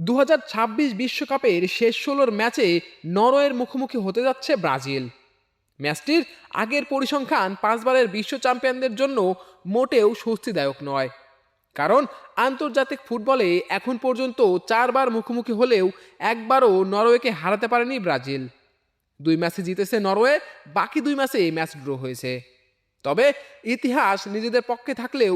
2026 বিশ্বকাপের শেষ 16 ম্যাচে নরওয়ের মুখোমুখি হতে যাচ্ছে ব্রাজিল। ম্যাচটির আগের পরিসংখ্যান 5 বারের বিশ্ব চ্যাম্পিয়নদের জন্য মোটেও স্বস্তিদায়ক নয়। কারণ আন্তর্জাতিক ফুটবলে এখন পর্যন্ত 4 বার মুখোমুখি হলেও একবারও নরওয়েকে হারাতে পারেনি ব্রাজিল। 2 ম্যাচে জিতেছে নরওয়ে, বাকি 2 ম্যাচে ম্যাচ ড্র হয়েছে। তবে ইতিহাস নিজেদের পক্ষে থাকলেও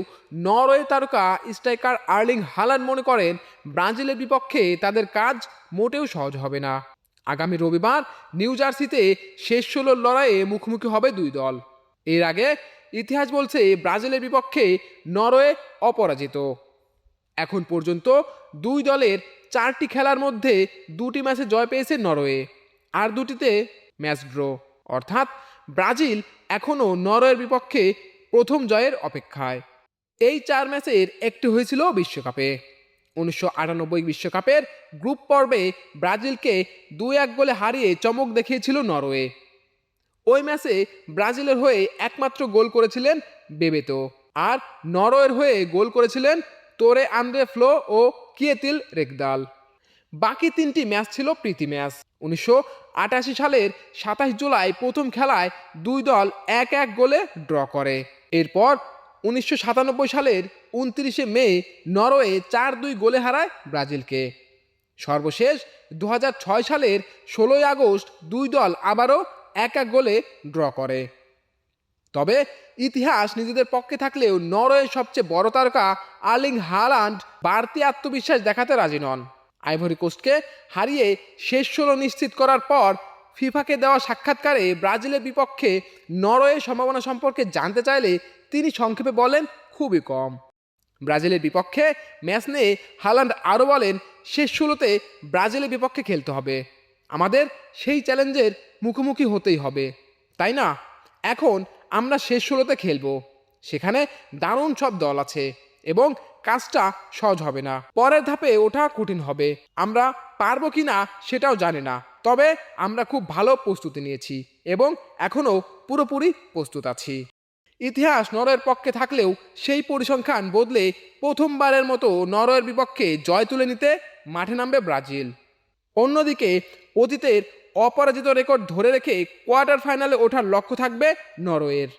নরওয়ে তারকা স্ট্রাইকার আর্লিং হালান্ড মনে করেন ব্রাজিলের বিপক্ষে তাদের কাজ মোটেও সহজ হবে না। আগামী রবিবার নিউ জার্সিতে শেষ 16 লড়াইয়ে মুখোমুখি হবে দুই দল। এর আগে ইতিহাস বলছে ব্রাজিলের বিপক্ষে নরওয়ে অপরাজিত। এখন পর্যন্ত দুই দলের 4টি খেলার মধ্যে 2টি ম্যাচে জয় পেয়েছে নরওয়ে, আর 2টিতে ম্যাচ ড্র। অর্থাৎ ব্রাজিল এখনও নরওয়ের বিপক্ষে প্রথম জয়ের অপেক্ষায়। এই 4 ম্যাচের একটি হয়েছিল বিশ্বকাপে। 1998 বিশ্বকাপের গ্রুপ পর্বে ব্রাজিলকে 2-1 গোলে হারিয়ে চমক দেখিয়েছিল নরওয়ে। ওই ম্যাচে ব্রাজিলের হয়ে একমাত্র গোল করেছিলেন বেবেতো, আর নরওয়ের হয়ে গোল করেছিলেন তোরে আন্দ্রে ফ্লো ও কিয়েতিল রেকদাল। বাকি 3টি ম্যাচ ছিল প্রীতি ম্যাচ। 1988 সালের 27 জুলাই প্রথম খেলায় দুই দল 1-1 গোলে ড্র করে। এরপর 1997 সালের 29 মে নরওয়ে 4-2 গোলে হারায় ব্রাজিলকে। সর্বশেষ 2006 সালের 16 আগস্ট দুই দল আবারও 1-1 গোলে ড্র করে। তবে ইতিহাস নিজেদের পক্ষে থাকলেও নরওয়ের সবচেয়ে বড় তারকা আর্লিং হালান্ড বাড়তি আত্মবিশ্বাস দেখাতে রাজি নন। আইভরি কোস্টকে হারিয়ে শেষ 16 নিশ্চিত করার পর ফিফাকে দেওয়া সাক্ষাৎকারে ব্রাজিলের বিপক্ষে নরওয়ের সম্ভাবনা সম্পর্কে জানতে চাইলে তিনি সংক্ষেপে বলেন, খুবই কম। ব্রাজিলের বিপক্ষে ম্যাচ নিয়ে হালান্ড আরও বলেন, শেষ 16তে ব্রাজিলের বিপক্ষে খেলতে হবে, আমাদের সেই চ্যালেঞ্জের মুখোমুখি হতেই হবে, তাই না? এখন আমরা শেষ 16তে খেলবো, সেখানে দারুণ সব দল আছে এবং কাজটা সহজ হবে না। পরের ধাপে ওঠা কঠিন হবে, আমরা পারবো কি না সেটাও জানি না, তবে আমরা খুব ভালো প্রস্তুতি নিয়েছি এবং এখনও পুরোপুরি প্রস্তুত আছি। ইতিহাস নরওয়ের পক্ষে থাকলেও সেই পরিসংখ্যান বদলে প্রথমবারের মতো নরওয়ের বিপক্ষে জয় তুলে নিতে মাঠে নামবে ব্রাজিল। অন্যদিকে অতীতের অপরাজিত রেকর্ড ধরে রেখে কোয়ার্টার ফাইনালে ওঠার লক্ষ্য থাকবে নরওয়ের।